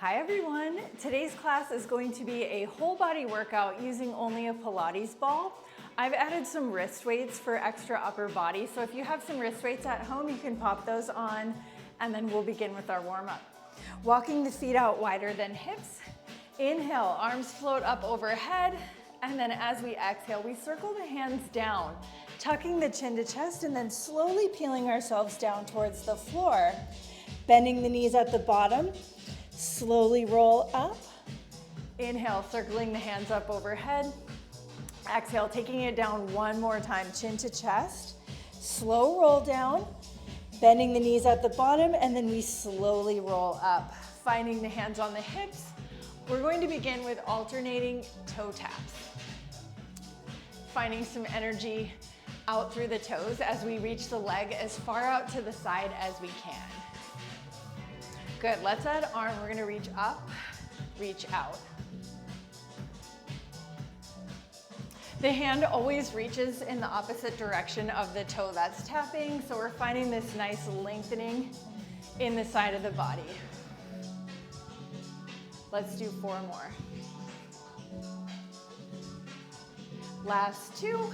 Hi everyone, today's class is going to be a whole body workout using only a Pilates ball. I've added some wrist weights for extra upper body, so if you have some wrist weights at home, you can pop those on and then we'll begin with our warm up. Walking the feet out wider than hips. Inhale, arms float up overhead, and then as we exhale, we circle the hands down, tucking the chin to chest and then slowly peeling ourselves down towards the floor. Bending the knees at the bottom. Slowly roll up. Inhale, circling the hands up overhead. Exhale, taking it down one more time, chin to chest. Slow roll down, bending the knees at the bottom, and then we slowly roll up. Finding the hands on the hips. We're going to begin with alternating toe taps. Finding some energy out through the toes as we reach the leg as far out to the side as we can. Good, let's add arm. We're gonna reach up, reach out. The hand always reaches in the opposite direction of the toe that's tapping, so we're finding this nice lengthening in the side of the body. Let's do 4 more. Last 2,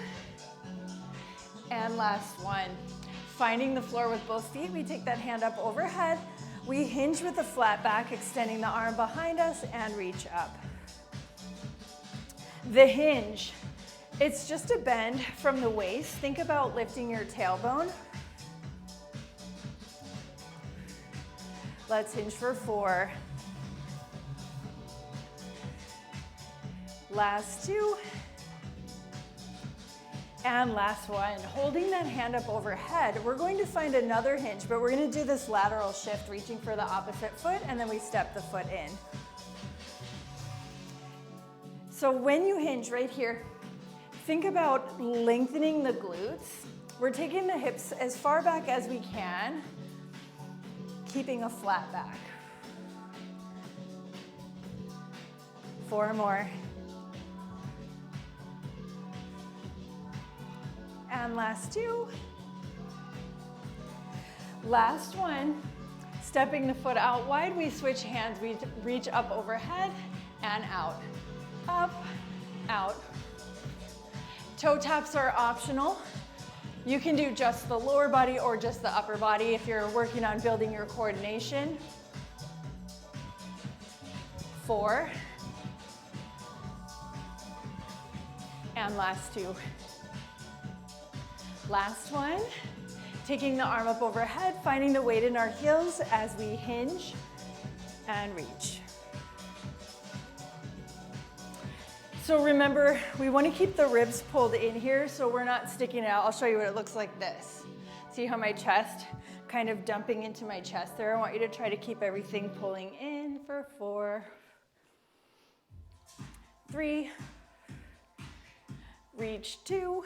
and last 1. Finding the floor with both feet, we take that hand up overhead. We hinge with the flat back, extending the arm behind us and reach up. The hinge, it's just a bend from the waist. Think about lifting your tailbone. Let's hinge for 4. Last 2. And last 1, holding that hand up overhead, we're going to find another hinge, but we're going to do this lateral shift, reaching for the opposite foot, and then we step the foot in. So when you hinge right here, think about lengthening the glutes. We're taking the hips as far back as we can, keeping a flat back. 4 more. And last 2. Last 1. Stepping the foot out wide, we switch hands. We reach up overhead and out. Up, out. Toe taps are optional. You can do just the lower body or just the upper body if you're working on building your coordination. 4. And last 2. Last 1, taking the arm up overhead, finding the weight in our heels as we hinge and reach. So remember, we want to keep the ribs pulled in here so we're not sticking out. I'll show you what it looks like this. See how my chest kind of dumping into my chest there? I want you to try to keep everything pulling in for 4, 3, reach 2,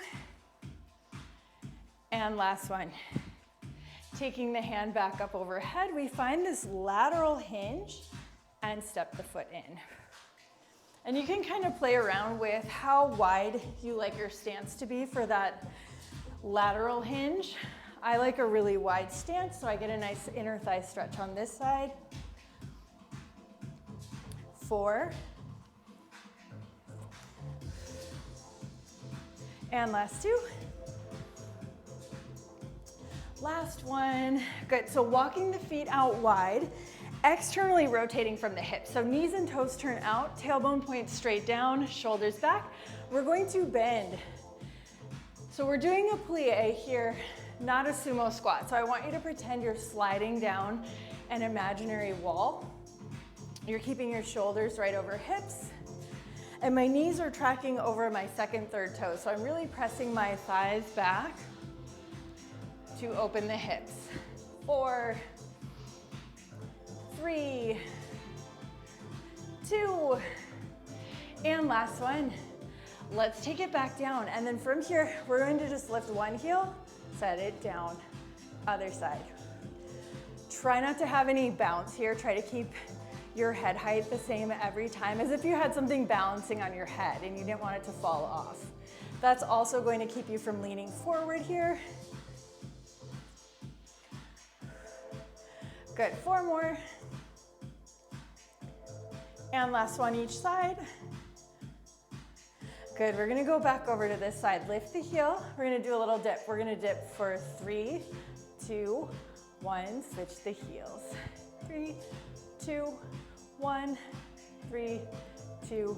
and last 1. Taking the hand back up overhead, we find this lateral hinge and step the foot in. And you can kind of play around with how wide you like your stance to be for that lateral hinge. I like a really wide stance, so I get a nice inner thigh stretch on this side. 4. And last 2. Last 1. Good. So walking the feet out wide, externally rotating from the hips. So knees and toes turn out, tailbone points straight down, shoulders back. We're going to bend. So we're doing a plie here, not a sumo squat. So I want you to pretend you're sliding down an imaginary wall. You're keeping your shoulders right over hips. And my knees are tracking over my second, third toes. So I'm really pressing my thighs back to open the hips. 4, 3, 2, and last 1. Let's take it back down. And then from here, we're going to just lift one heel, set it down, other side. Try not to have any bounce here. Try to keep your head height the same every time, as if you had something balancing on your head and you didn't want it to fall off. That's also going to keep you from leaning forward here. Good, 4 more. And last one each side. Good, we're gonna go back over to this side. Lift the heel, we're gonna do a little dip. We're gonna dip for 3, 2, 1, switch the heels. 3, 2, 1, 3, 2,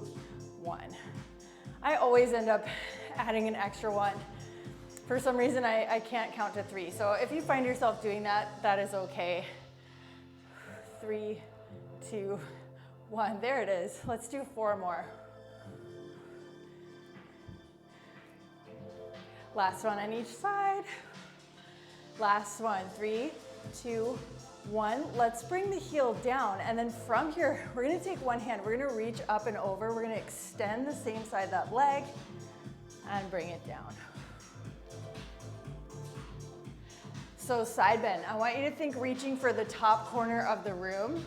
1. I always end up adding an extra one. For some reason, I can't count to 3. So if you find yourself doing that, that is okay. 3, 2, 1, there it is. Let's do 4 more. Last one on each side. Last one, 3, 2, 1. Let's bring the heel down, and then from here, we're gonna take one hand, we're gonna reach up and over, we're gonna extend the same side of that leg, and bring it down. So side bend, I want you to think reaching for the top corner of the room.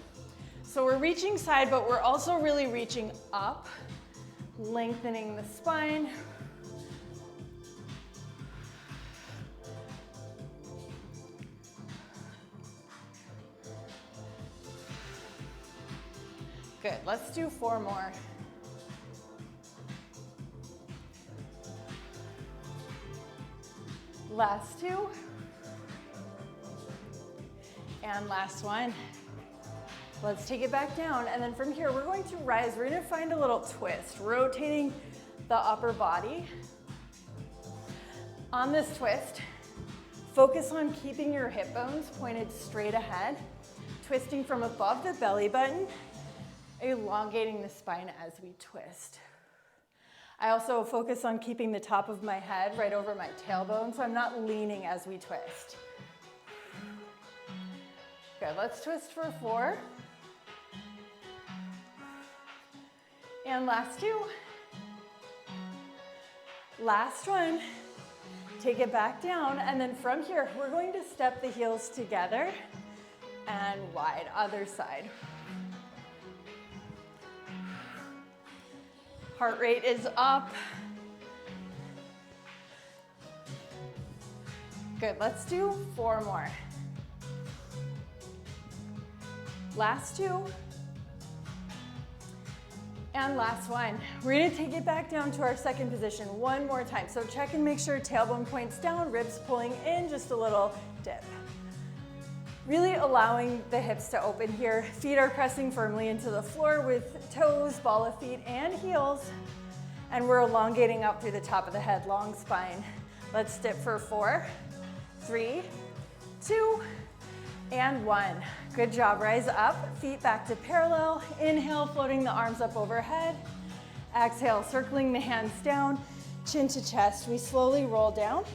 So we're reaching side, but we're also really reaching up, lengthening the spine. Good, let's do 4 more. Last 2. And last one. Let's take it back down, and then from here, we're going to rise. We're gonna find a little twist, rotating the upper body. On this twist, focus on keeping your hip bones pointed straight ahead, twisting from above the belly button, elongating the spine as we twist. I also focus on keeping the top of my head right over my tailbone, so I'm not leaning as we twist. Good, let's twist for 4. And last 2. Last one. Take it back down, and then from here, we're going to step the heels together and wide, other side. Heart rate is up. Good, let's do 4 more. Last 2. And last one. We're gonna take it back down to our second position one more time. So check and make sure tailbone points down, ribs pulling in, just a little dip. Really allowing the hips to open here. Feet are pressing firmly into the floor with toes, ball of feet, and heels. And we're elongating up through the top of the head, long spine. Let's dip for 4, 3, 2, and 1. Good job, rise up, feet back to parallel. Inhale, floating the arms up overhead. Exhale, circling the hands down, chin to chest. We slowly roll down.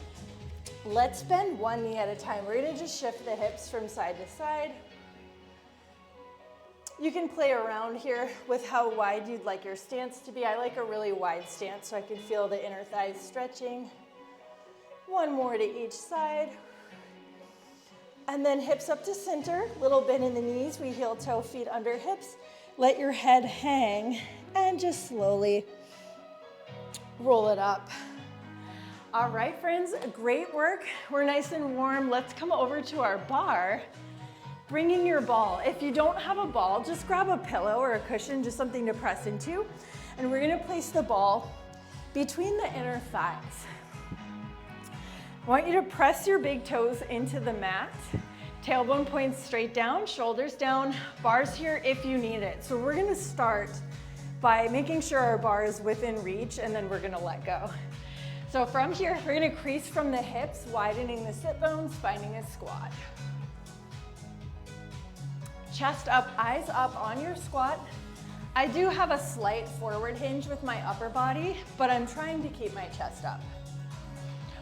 Let's bend one knee at a time. We're gonna just shift the hips from side to side. You can play around here with how wide you'd like your stance to be. I like a really wide stance so I can feel the inner thighs stretching. 1 more to each side. And then hips up to center, little bend in the knees. We heel toe, feet under hips. Let your head hang and just slowly roll it up. All right, friends, great work. We're nice and warm. Let's come over to our bar. Bringing your ball. If you don't have a ball, just grab a pillow or a cushion, just something to press into. And we're gonna place the ball between the inner thighs. I want you to press your big toes into the mat. Tailbone points straight down, shoulders down, bars here if you need it. So we're gonna start by making sure our bar is within reach, and then we're gonna let go. So from here, we're gonna crease from the hips, widening the sit bones, finding a squat. Chest up, eyes up on your squat. I do have a slight forward hinge with my upper body, but I'm trying to keep my chest up.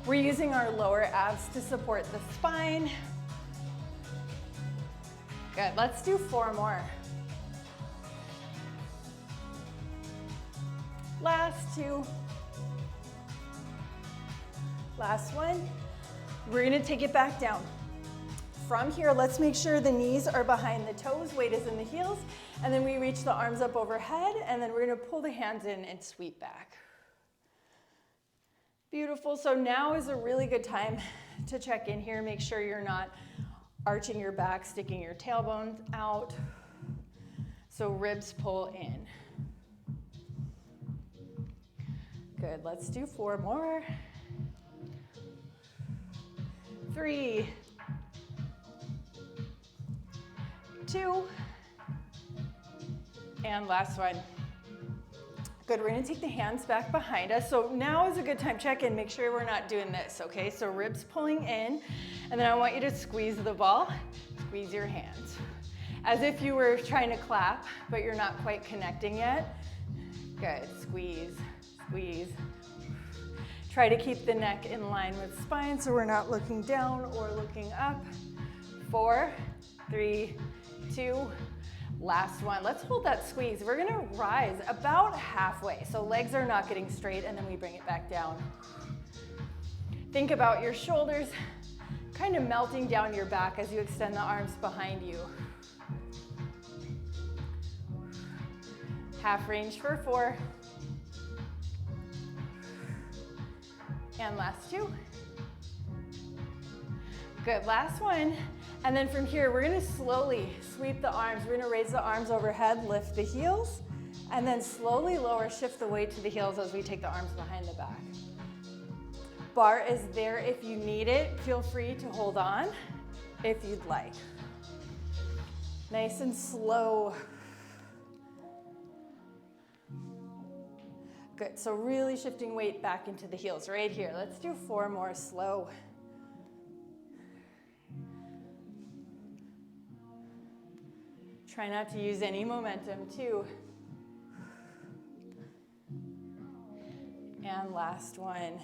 We're using our lower abs to support the spine. Good, let's do 4 more. Last 2. Last one. We're gonna take it back down. From here, let's make sure the knees are behind the toes, weight is in the heels, and then we reach the arms up overhead, and then we're gonna pull the hands in and sweep back. Beautiful, so now is a really good time to check in here, make sure you're not arching your back, sticking your tailbone out. So ribs pull in. Good, let's do 4 more. 3, 2, and last one. Good, we're gonna take the hands back behind us. So now is a good time, check in, make sure we're not doing this, okay? So ribs pulling in, and then I want you to squeeze the ball, squeeze your hands. As if you were trying to clap, but you're not quite connecting yet. Good, squeeze, squeeze. Try to keep the neck in line with spine so we're not looking down or looking up. 4, 3, 2, last one. Let's hold that squeeze. We're gonna rise about halfway. So legs are not getting straight and then we bring it back down. Think about your shoulders kind of melting down your back as you extend the arms behind you. Half range for 4. And last 2. Good, last one. And then from here, we're gonna slowly sweep the arms. We're gonna raise the arms overhead, lift the heels, and then slowly lower, shift the weight to the heels as we take the arms behind the back. Bar is there if you need it. Feel free to hold on if you'd like. Nice and slow. Good, so really shifting weight back into the heels right here. Let's do 4 more slow. Try not to use any momentum, 2. And last one.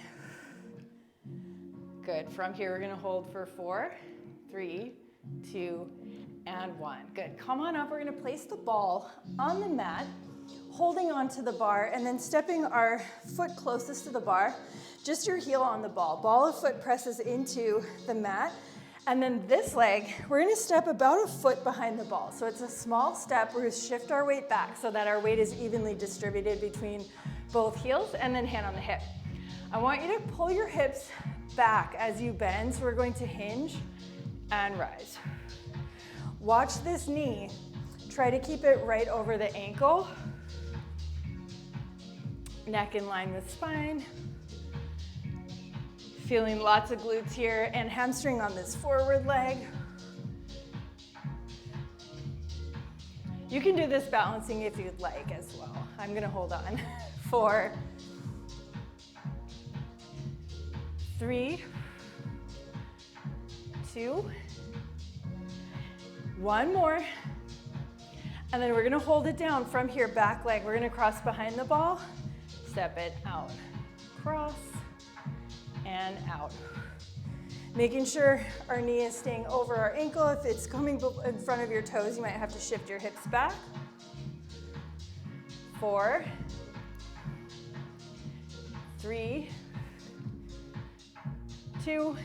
Good, from here we're gonna hold for 4, 3, 2, and 1. Good, come on up, we're gonna place the ball on the mat, holding onto the bar, and then stepping our foot closest to the bar, just your heel on the ball. Ball of foot presses into the mat, and then this leg, we're gonna step about a foot behind the ball. So it's a small step, we're gonna shift our weight back so that our weight is evenly distributed between both heels, and then hand on the hip. I want you to pull your hips back as you bend, so we're going to hinge and rise. Watch this knee. Try to keep it right over the ankle. Neck in line with spine. Feeling lots of glutes here and hamstring on this forward leg. You can do this balancing if you'd like as well. I'm gonna hold on. 4, 3, 2, 1 more. And then we're gonna hold it down from here, back leg. We're gonna cross behind the ball, step it out, cross, and out. Making sure our knee is staying over our ankle. If it's coming in front of your toes, you might have to shift your hips back. 4, 3, 2,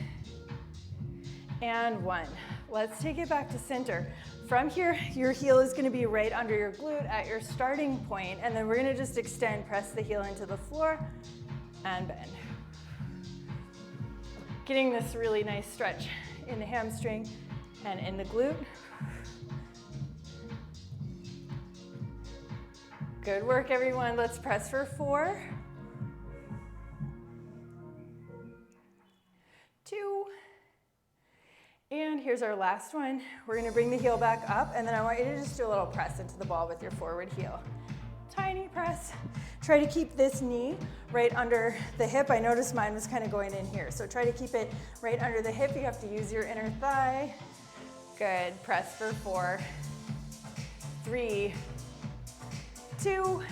and 1. Let's take it back to center. From here, your heel is gonna be right under your glute at your starting point, and then we're gonna just extend, press the heel into the floor, and bend. Getting this really nice stretch in the hamstring and in the glute. Good work, everyone. Let's press for 4, 2, and here's our last one. We're gonna bring the heel back up, and then I want you to just do a little press into the ball with your forward heel. Tiny press. Try to keep this knee right under the hip. I noticed mine was kind of going in here, so try to keep it right under the hip. You have to use your inner thigh. Good, press for 4, 3, 2,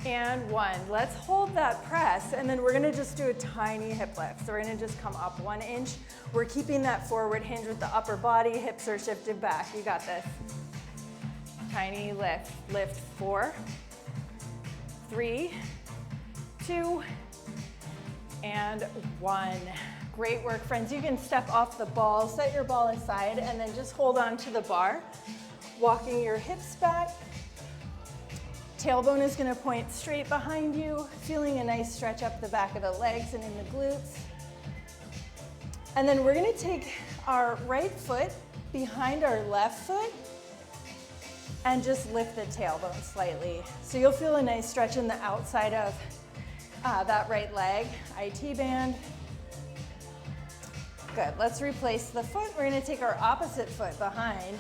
and 1. Let's hold that press, and then we're gonna just do a tiny hip lift. So we're gonna just come up 1 inch. We're keeping that forward hinge with the upper body, hips are shifted back. You got this. Tiny lift, lift 4, 3, 2, and 1. Great work, friends. You can step off the ball, set your ball aside, and then just hold on to the bar, walking your hips back. Tailbone is gonna point straight behind you, feeling a nice stretch up the back of the legs and in the glutes. And then we're gonna take our right foot behind our left foot, and just lift the tailbone slightly. So you'll feel a nice stretch in the outside of that right leg, IT band. Good, let's replace the foot. We're gonna take our opposite foot behind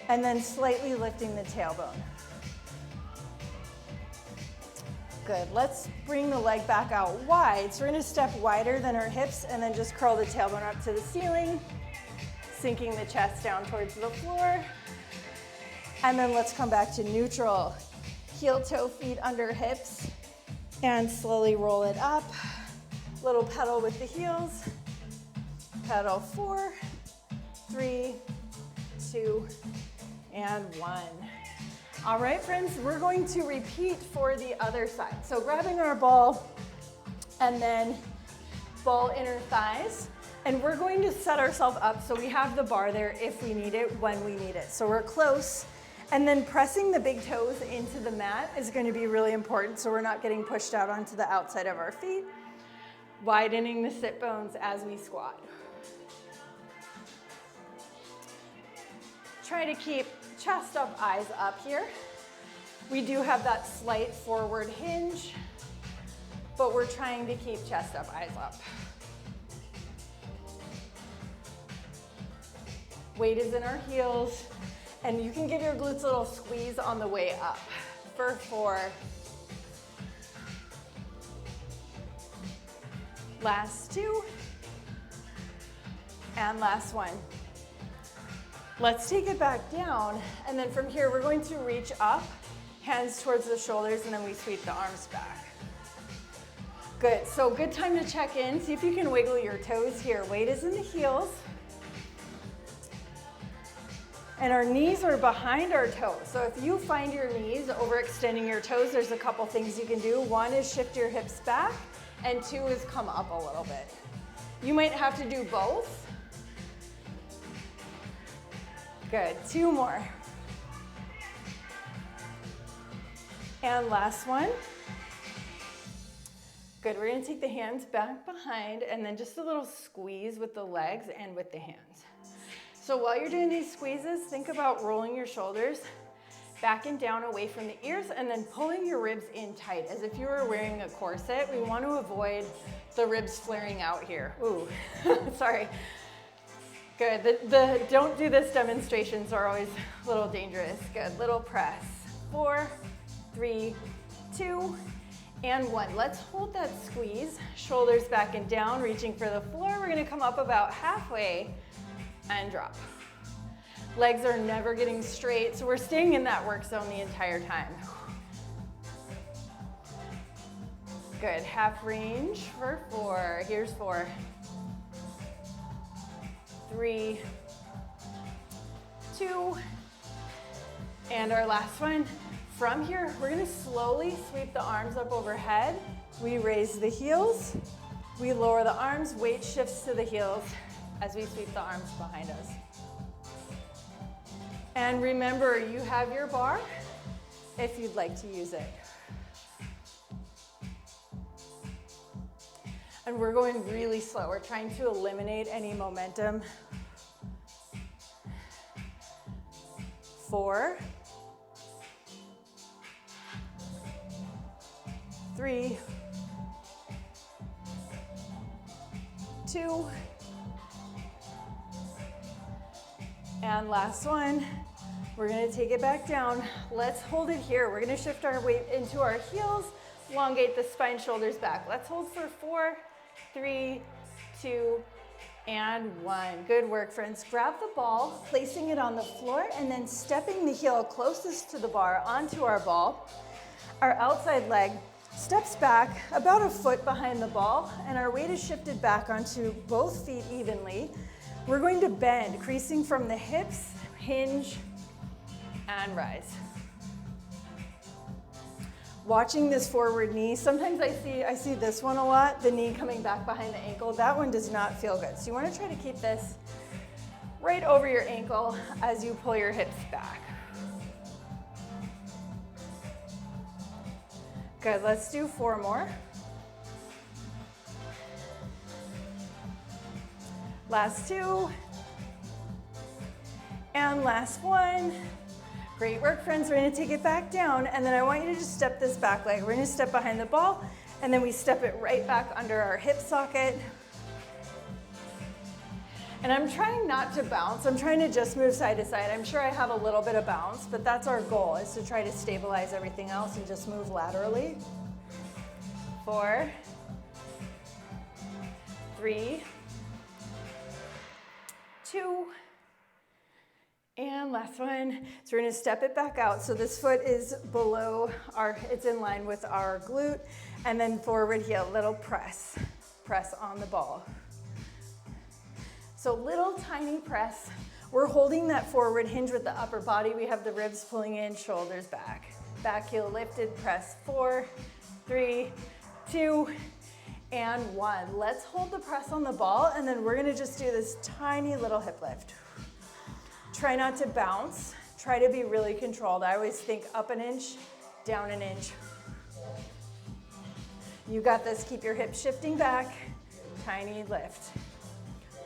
and then slightly lifting the tailbone. Good, let's bring the leg back out wide. So we're gonna step wider than our hips and then just curl the tailbone up to the ceiling, sinking the chest down towards the floor. And then let's come back to neutral. Heel toe feet under hips and slowly roll it up. Little pedal with the heels. Pedal 4, 3, 2, and 1. All right, friends, we're going to repeat for the other side. So grabbing our ball and then ball inner thighs. And we're going to set ourselves up so we have the bar there if we need it, when we need it. So we're close. And then pressing the big toes into the mat is going to be really important so we're not getting pushed out onto the outside of our feet. Widening the sit bones as we squat. Try to keep chest up, eyes up here. We do have that slight forward hinge, but we're trying to keep chest up, eyes up. Weight is in our heels, and you can give your glutes a little squeeze on the way up. For 4. Last 2. And last 1. Let's take it back down, and then from here we're going to reach up, hands towards the shoulders, and then we sweep the arms back. Good, so good time to check in. See if you can wiggle your toes here. Weight is in the heels. And our knees are behind our toes. So if you find your knees overextending your toes, there's a couple things you can do. 1 is shift your hips back, and 2 is come up a little bit. You might have to do both. Good, 2 more. And last 1. Good, we're gonna take the hands back behind and then just a little squeeze with the legs and with the hands. So while you're doing these squeezes, think about rolling your shoulders back and down away from the ears and then pulling your ribs in tight as if you were wearing a corset. We want to avoid the ribs flaring out here. Ooh, sorry. Good, the don't do this demonstrations are always a little dangerous. Good, little press. 4, 3, 2, and 1. Let's hold that squeeze. Shoulders back and down, reaching for the floor. We're gonna come up about halfway and drop. Legs are never getting straight, so we're staying in that work zone the entire time. Good, half range for 4. Here's 4. 3, 2, and our last one. From here, we're gonna slowly sweep the arms up overhead. We raise the heels, we lower the arms, weight shifts to the heels as we sweep the arms behind us. And remember, you have your bar if you'd like to use it. And we're going really slow. We're trying to eliminate any momentum. 4, 3, 2, and last one. We're gonna take it back down. Let's hold it here. We're gonna shift our weight into our heels, elongate the spine, shoulders back. Let's hold for 4, 3, 2, and 1. Good work, friends. Grab the ball, placing it on the floor, and then stepping the heel closest to the bar onto our ball. Our outside leg steps back about a foot behind the ball, and our weight is shifted back onto both feet evenly. We're going to bend, creasing from the hips, hinge, and rise. Watching this forward knee, sometimes I see this one a lot, the knee coming back behind the ankle. That one does not feel good. So you want to try to keep this right over your ankle as you pull your hips back. Good, let's do 4 more. Last 2. And last 1. Great work, friends. We're gonna take it back down, and then I want you to just step this back leg. We're gonna step behind the ball, and then we step it right back under our hip socket. And I'm trying not to bounce. I'm trying to just move side to side. I'm sure I have a little bit of bounce, but that's our goal, is to try to stabilize everything else and just move laterally. 4, 3, 2, and last one. So we're gonna step it back out. So this foot is below it's in line with our glute, and then forward heel, little press on the ball. So little tiny press. We're holding that forward hinge with the upper body. We have the ribs pulling in, shoulders back. Back heel lifted, press 4, 3, 2, and 1. Let's hold the press on the ball, and then we're gonna just do this tiny little hip lift. Try not to bounce. Try to be really controlled. I always think up an inch, down an inch. You got this. Keep your hips shifting back. Tiny lift.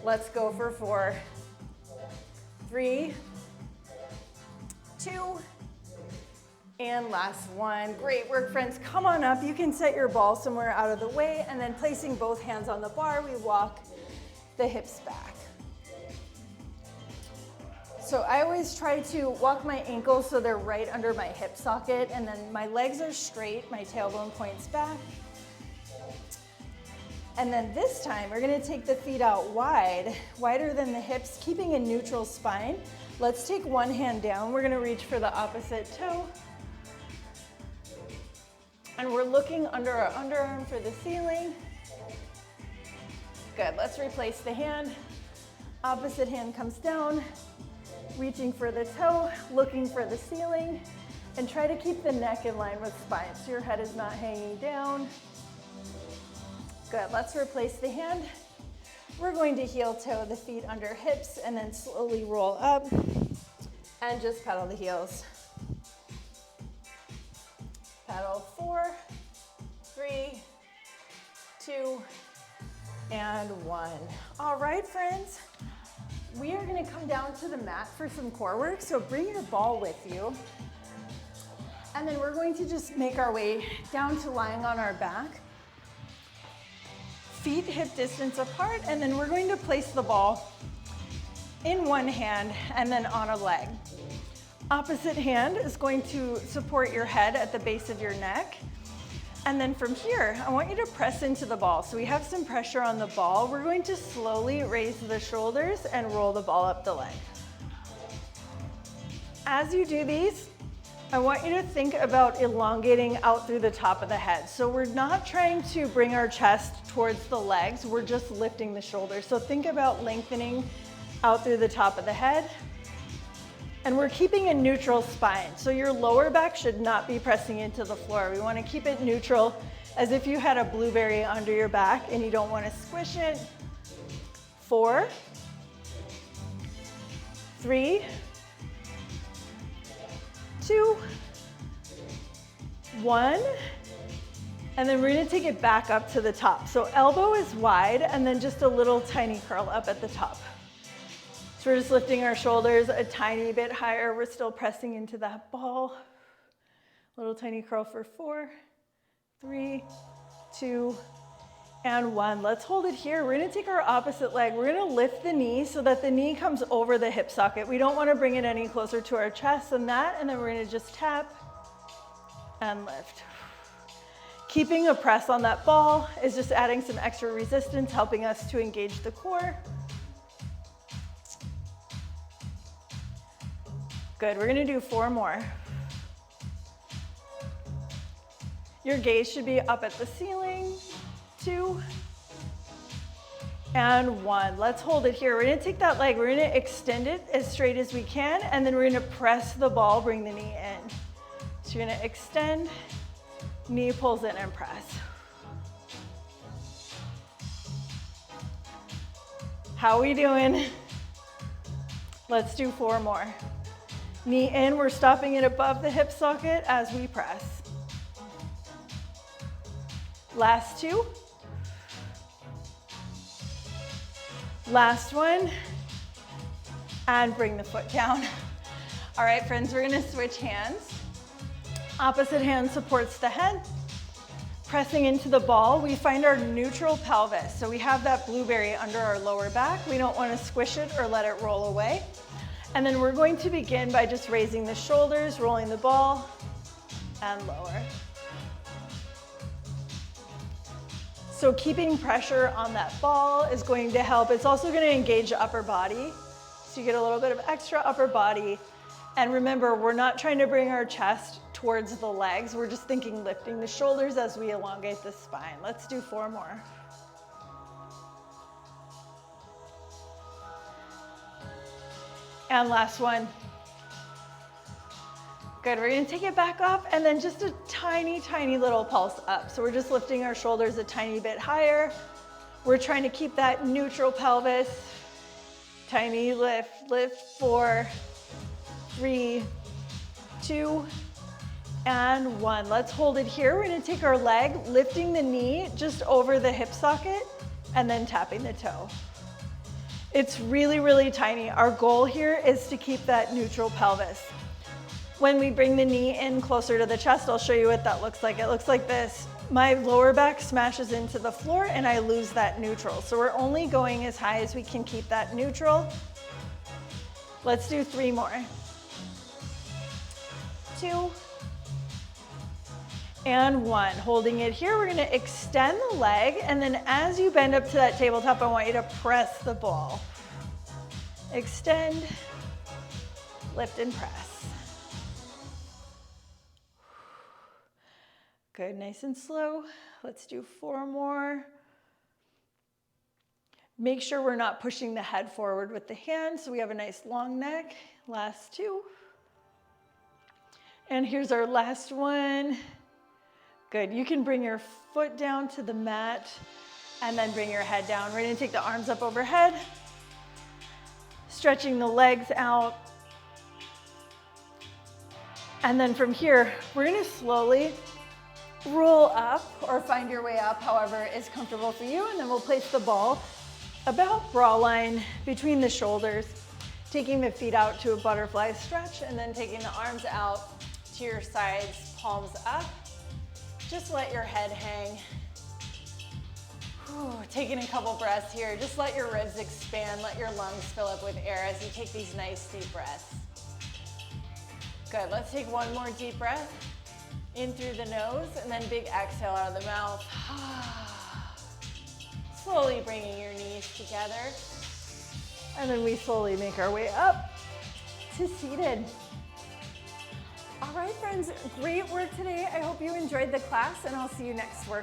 Let's go for 4, 3, 2, and last one. Great work, friends. Come on up. You can set your ball somewhere out of the way, and then placing both hands on the bar, we walk the hips back. So I always try to walk my ankles so they're right under my hip socket, and then my legs are straight, my tailbone points back. And then this time, we're gonna take the feet out wide, wider than the hips, keeping a neutral spine. Let's take one hand down. We're gonna reach for the opposite toe. And we're looking under our underarm for the ceiling. Good, let's replace the hand. Opposite hand comes down, reaching for the toe, looking for the ceiling, and try to keep the neck in line with spine so your head is not hanging down. Good, let's replace the hand. We're going to heel toe the feet under hips and then slowly roll up and just pedal the heels. Pedal 4, 3, 2, and 1. All right, friends. We are gonna come down to the mat for some core work, so bring your ball with you. And then we're going to just make our way down to lying on our back. Feet hip distance apart, and then we're going to place the ball in one hand and then on a leg. Opposite hand is going to support your head at the base of your neck. And then from here, I want you to press into the ball. So we have some pressure on the ball. We're going to slowly raise the shoulders and roll the ball up the leg. As you do these, I want you to think about elongating out through the top of the head. So we're not trying to bring our chest towards the legs, we're just lifting the shoulders. So think about lengthening out through the top of the head. And we're keeping a neutral spine. So your lower back should not be pressing into the floor. We want to keep it neutral, as if you had a blueberry under your back and you don't want to squish it. 4, 3, 2, 1, and then we're gonna take it back up to the top. So elbow is wide, and then just a little tiny curl up at the top. So we're just lifting our shoulders a tiny bit higher. We're still pressing into that ball. Little tiny curl for 4, 3, 2, and 1. Let's hold it here. We're gonna take our opposite leg. We're gonna lift the knee so that the knee comes over the hip socket. We don't wanna bring it any closer to our chest than that, and then we're gonna just tap and lift. Keeping a press on that ball is just adding some extra resistance, helping us to engage the core. Good, we're gonna do 4 more. Your gaze should be up at the ceiling. 2, and 1. Let's hold it here. We're gonna take that leg, we're gonna extend it as straight as we can, and then we're gonna press the ball, bring the knee in. So you're gonna extend, knee pulls in and press. How we doing? Let's do 4 more. Knee in, we're stopping it above the hip socket as we press. Last 2. Last one, and bring the foot down. All right, friends, we're gonna switch hands. Opposite hand supports the head. Pressing into the ball, we find our neutral pelvis. So we have that blueberry under our lower back. We don't want to squish it or let it roll away. And then we're going to begin by just raising the shoulders, rolling the ball, and lower. So keeping pressure on that ball is going to help. It's also going to engage the upper body. So you get a little bit of extra upper body. And remember, we're not trying to bring our chest towards the legs. We're just thinking lifting the shoulders as we elongate the spine. Let's do 4 more. And last one. Good, we're gonna take it back up and then just a tiny, tiny little pulse up. So we're just lifting our shoulders a tiny bit higher. We're trying to keep that neutral pelvis. Tiny lift, lift, 4, 3, 2, and 1. Let's hold it here. We're gonna take our leg, lifting the knee just over the hip socket and then tapping the toe. It's really, really tiny. Our goal here is to keep that neutral pelvis. When we bring the knee in closer to the chest, I'll show you what that looks like. It looks like this. My lower back smashes into the floor and I lose that neutral. So we're only going as high as we can keep that neutral. Let's do 3 more. 2, and 1. Holding it here, we're gonna extend the leg, and then as you bend up to that tabletop, I want you to press the ball. Extend, lift and press. Good, nice and slow. Let's do 4 more. Make sure we're not pushing the head forward with the hand, so we have a nice long neck. Last 2. And here's our last one. Good, you can bring your foot down to the mat and then bring your head down. We're gonna take the arms up overhead, stretching the legs out. And then from here, we're gonna slowly roll up or find your way up, however is comfortable for you. And then we'll place the ball about bra line between the shoulders, taking the feet out to a butterfly stretch and then taking the arms out to your sides, palms up. Just let your head hang. Whew, taking a couple breaths here. Just let your ribs expand, let your lungs fill up with air as you take these nice deep breaths. Good, let's take 1 more deep breath. In through the nose and then big exhale out of the mouth. Slowly bringing your knees together. And then we slowly make our way up to seated. All right, friends, great work today. I hope you enjoyed the class and I'll see you next work.